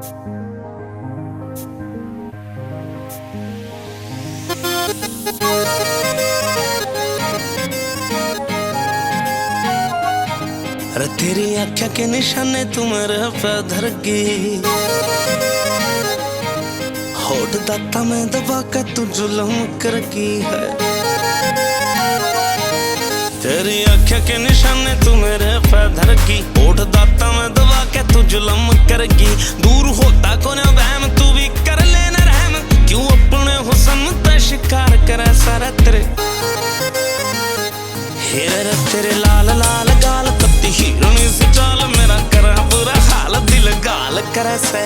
अरे तेरी आँखें के निशाने तुम्हारे पे धर गई, होठ दाता में दबा के तू जुल्म कर गई है। तेरी आँखें के निशाने तुम्हारे पे धर गई, होठ दाता में दबा के तू जुल्म कर गई। दूर होता को ना वहम, तू भी कर लेना रहम, क्यों अपने हुस्न का शिकार करे सारा तेरे। हेरे तेरे लाल लाल गाल, कत्ती हिरनी सी चाल, मेरा करा बुरा हाल दिल गाल करे से।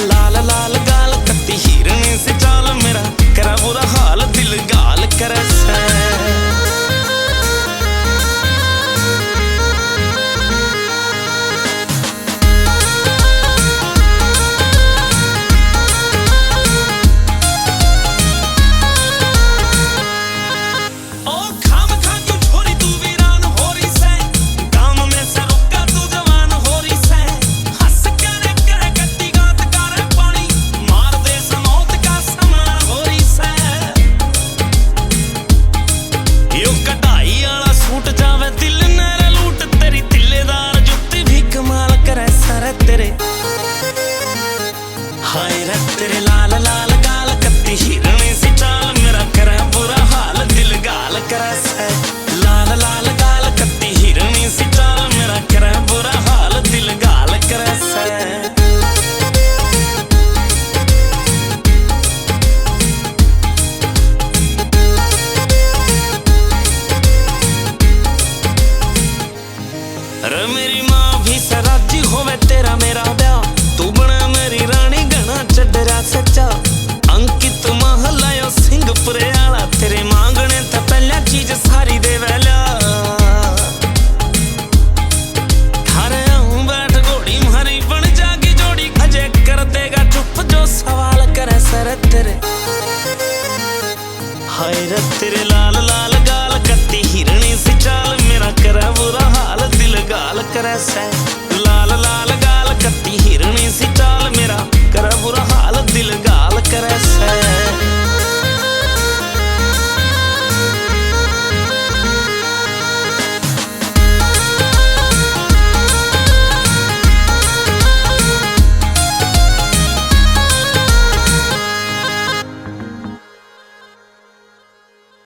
लाल लाल गाल कत्ती हिरनी सी चाल, मेरा करा बुरा हाल दिल गाल करे से। हाय रे तेरे लाल लाल गाल, कत्ती हिरनी सी चाल, मेरा करे बुरा हाल दिल गाल करे से। लाल लाल गाल कत्ती हिरनी सी चाल, मेरा करे बुरा हाल दिल गाल करे से। अरे मेरी माँ भी सराजी होवे तेरा मेरा ब्याह, तू बने मेरी रानी गणा चढ़रा सच्चा। अंकित महलायो सिंहपुरे आला, तेरे मांगने तो पहला चीज सारी दे वेला। थारे आऊं बैठ घोड़ी मारी बन जागी जोड़ी, अजय कर देगा चुप जो सवाल करे सर तेरे। हाय रे तेरे लाल लाल गाल, कत्ती हिरनी सी चाल, मेरा करे बुरा हाल दिल गाल करे से।